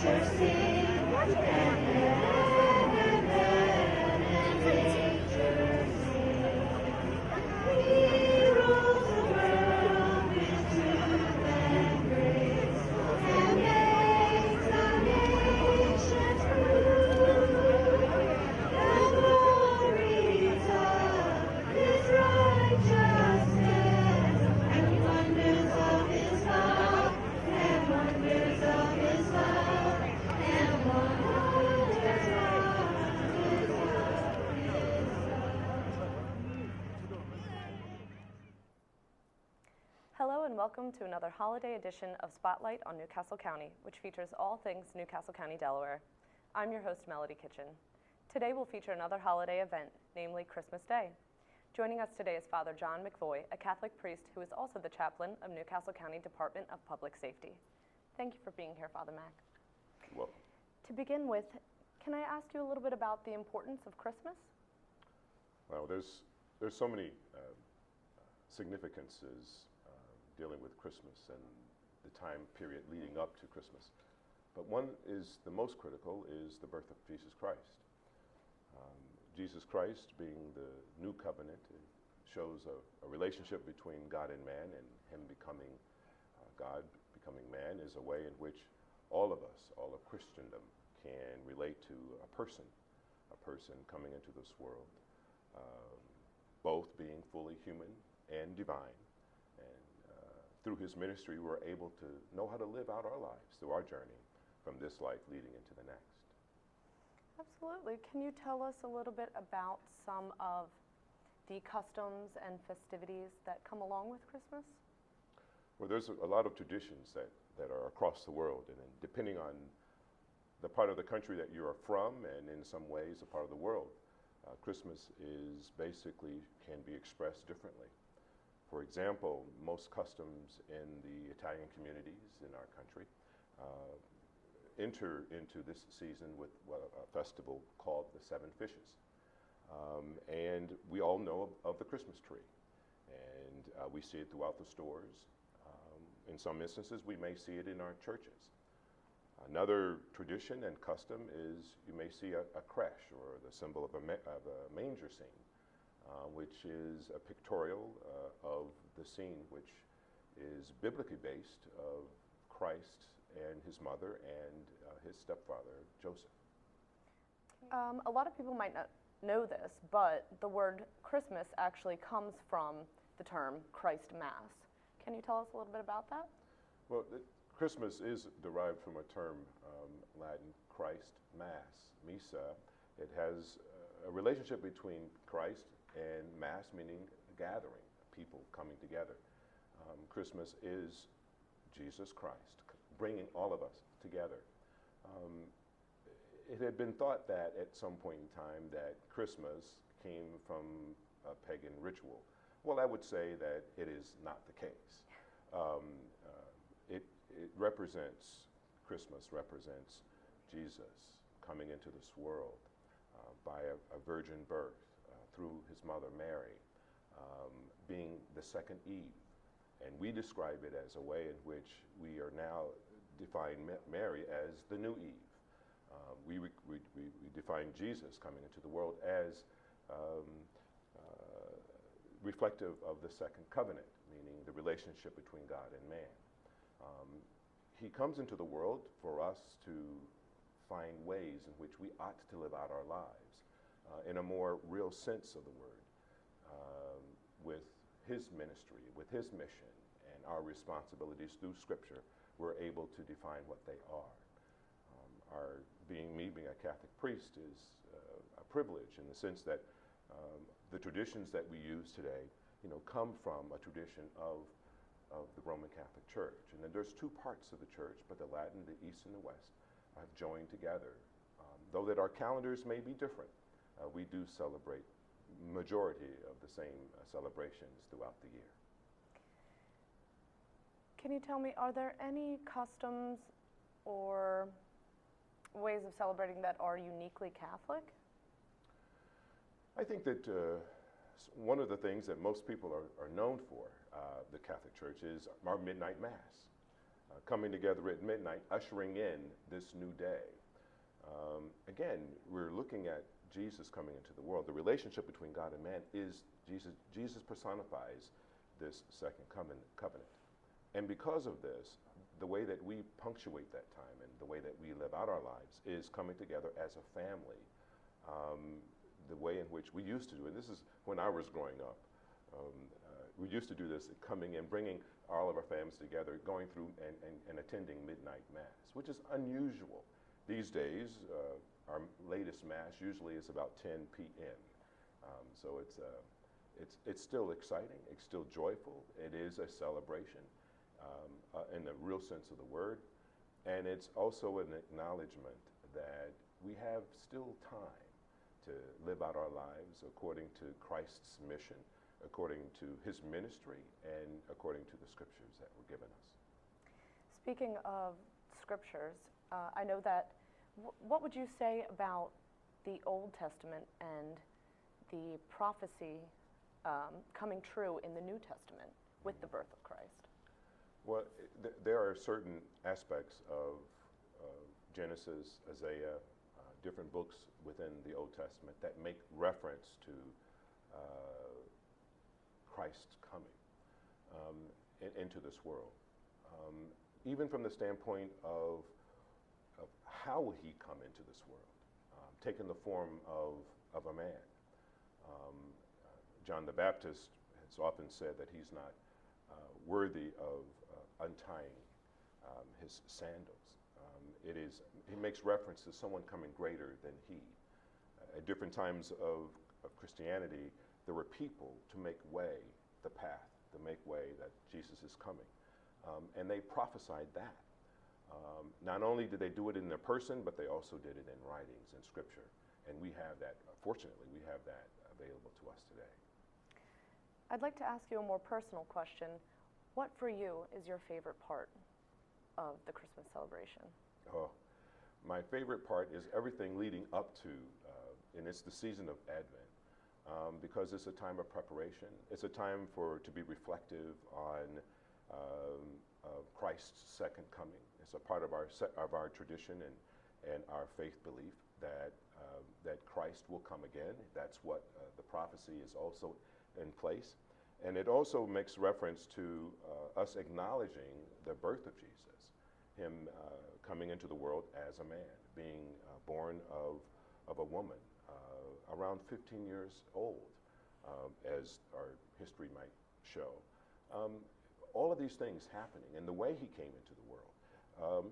nature sing, and heaven and nature sing. He rules the world with truth and grace, and makes the nations prove the glories of His righteousness, and wonders of His love, and wonders of His love, and wonders of His love. Hello and welcome to another holiday edition of Spotlight on Newcastle County, which features all things Newcastle County, Delaware. I'm your host, Melody Kitchen. Today we'll feature another holiday event, namely Christmas Day. Joining us today is Father John McVoy, a Catholic priest who is also the chaplain of Newcastle County Department of Public Safety. Thank you for being here, Father Mac. You're welcome. To begin with, can I ask you a little bit about the importance of Christmas? Well, there's so many significances dealing with Christmas and the time period leading up to Christmas. But one is, the most critical, is the birth of Jesus Christ. Jesus Christ being the new covenant, it shows a relationship between God and man, and Him becoming God, becoming man, is a way in which all of us, all of Christendom, can relate to a person coming into this world, both being fully human and divine. Through His ministry, we're able to know how to live out our lives through our journey from this life leading into the next. Absolutely. Can you tell us a little bit about some of the customs and festivities that come along with Christmas? Well, there's a lot of traditions that are across the world, and then depending on the part of the country that you are from, and in some ways a part of the world, Christmas is basically can be expressed differently. For example, most customs in the Italian communities in our country enter into this season with a festival called the Seven Fishes. And we all know of the Christmas tree. And we see it throughout the stores. In some instances, we may see it in our churches. Another tradition and custom is you may see a creche, or the symbol of a manger scene. Which is a pictorial of the scene, which is biblically based, of Christ and His mother and His stepfather, Joseph. A lot of people might not know this, but the word Christmas actually comes from the term Christ Mass. Can you tell us a little bit about that? Well, Christmas is derived from a term, Latin, Christ Mass, Missa. It has a relationship between Christ and Mass, meaning a gathering, people coming together. Christmas is Jesus Christ bringing all of us together. It had been thought that at some point in time that Christmas came from a pagan ritual. Well, I would say that it is not the case. It represents, Christmas represents Jesus coming into this world by a virgin birth. Through His mother Mary, being the second Eve. And we describe it as a way in which we are now define Mary as the new Eve. We define Jesus coming into the world as reflective of the second covenant, meaning the relationship between God and man. He comes into the world for us to find ways in which we ought to live out our lives. In a more real sense of the word, with His ministry, with His mission, and our responsibilities through Scripture, we're able to define what they are. Me being a Catholic priest is a privilege in the sense that the traditions that we use today, come from a tradition of the Roman Catholic Church. And then there's two parts of the church, but the Latin, the East and the West, have joined together. Though that our calendars may be different, we do celebrate majority of the same celebrations throughout the year. Can you tell me, are there any customs or ways of celebrating that are uniquely Catholic? I think that one of the things that most people are known for, the Catholic Church, is our midnight Mass. coming together at midnight, ushering in this new day. Again, we're looking at Jesus coming into the world. The relationship between God and man is Jesus. Jesus personifies this second covenant. And because of this, the way that we punctuate that time and the way that we live out our lives is coming together as a family. The way in which we used to do it, this is when I was growing up, we used to do this, coming in, bringing all of our families together, going through and attending midnight mass, which is unusual. These days, our latest mass usually is about 10 p.m. So it's still exciting, it's still joyful, it is a celebration in the real sense of the word, and it's also an acknowledgement that we have still time to live out our lives according to Christ's mission, according to his ministry, and according to the scriptures that were given us. Speaking of scriptures, I know that, what would you say about the Old Testament and the prophecy coming true in the New Testament with the birth of Christ? Well, there are certain aspects of Genesis, Isaiah, different books within the Old Testament that make reference to Christ's coming into this world. Even from the standpoint of how will he come into this world, taking the form of a man. John the Baptist has often said that he's not worthy of untying his sandals. He makes reference to someone coming greater than he. At different times of Christianity, there were people to make way, the path, to make way that Jesus is coming. And they prophesied that. Not only did they do it in their person, but they also did it in writings and scripture. And we have that, fortunately, we have that available to us today. I'd like to ask you a more personal question. What for you is your favorite part of the Christmas celebration? Oh, my favorite part is everything leading up to, and it's the season of Advent, because it's a time of preparation. It's a time to be reflective on Christ's second coming. It's a part of our tradition and our faith belief that Christ will come again. That's what the prophecy is also in place. And it also makes reference to us acknowledging the birth of Jesus, him coming into the world as a man, being born of a woman, around 15 years old, as our history might show. All of these things happening, and the way he came into the world.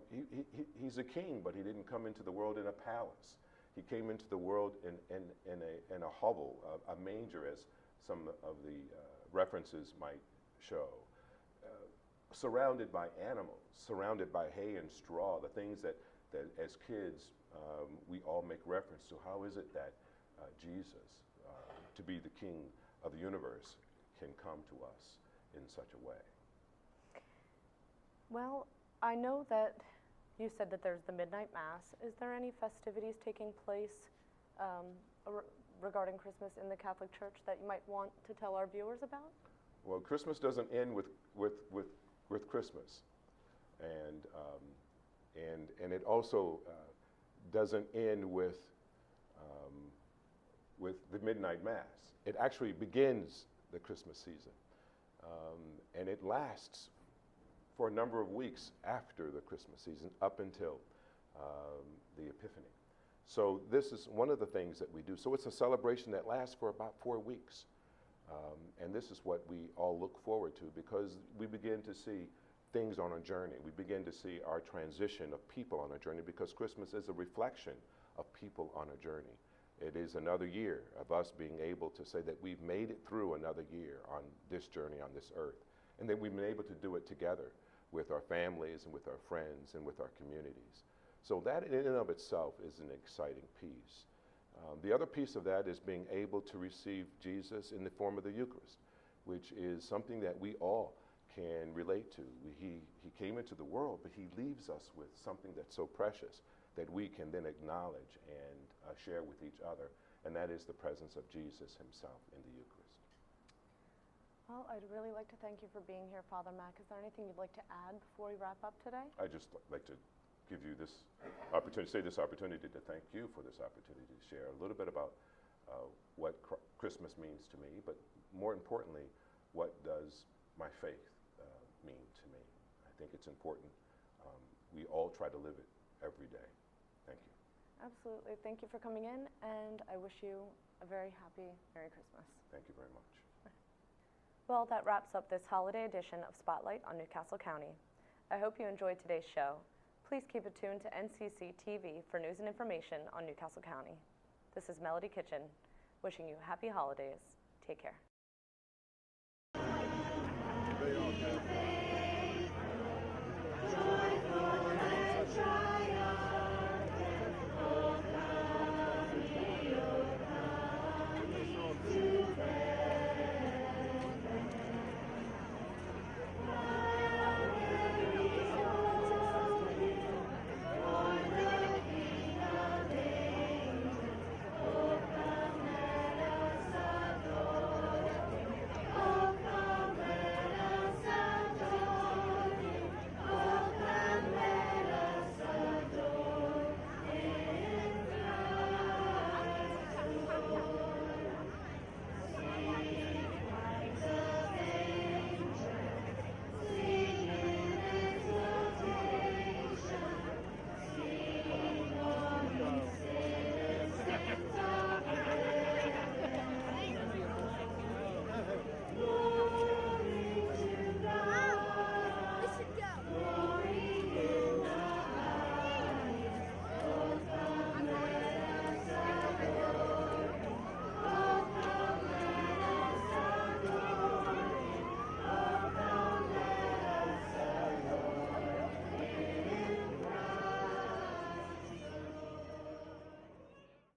He's a king, but he didn't come into the world in a palace. He came into the world in a hovel, a manger, as some of the references might show. Surrounded by animals, surrounded by hay and straw, the things that as kids we all make reference to. How is it that Jesus, to be the King of the universe, can come to us in such a way? Well, I know that you said that there's the midnight mass. Is there any festivities taking place regarding Christmas in the Catholic Church that you might want to tell our viewers about? Well, Christmas doesn't end with Christmas, and it also doesn't end with the midnight mass. It actually begins the Christmas season, and it lasts for a number of weeks after the Christmas season, up until the Epiphany. So this is one of the things that we do. So it's a celebration that lasts for about 4 weeks. And this is what we all look forward to, because we begin to see things on a journey. We begin to see our transition of people on a journey, because Christmas is a reflection of people on a journey. It is another year of us being able to say that we've made it through another year on this journey on this earth, and that we've been able to do it together with our families and with our friends and with our communities. So that in and of itself is an exciting piece. The other piece of that is being able to receive Jesus in the form of the Eucharist, which is something that we all can relate to. He came into the world, but he leaves us with something that's so precious that we can then acknowledge and share with each other, and that is the presence of Jesus himself in the Eucharist. Well, I'd really like to thank you for being here, Father Mac. Is there anything you'd like to add before we wrap up today? I'd just like to give you this opportunity to thank you for this opportunity to share a little bit about what Christmas means to me, but more importantly, what does my faith mean to me. I think it's important. We all try to live it every day. Thank you. Absolutely. Thank you for coming in, and I wish you a very happy Merry Christmas. Thank you very much. Well, that wraps up this holiday edition of Spotlight on Newcastle County. I hope you enjoyed today's show. Please keep it tuned to NCC TV for news and information on Newcastle County. This is Melody Kitchen, wishing you happy holidays. Take care.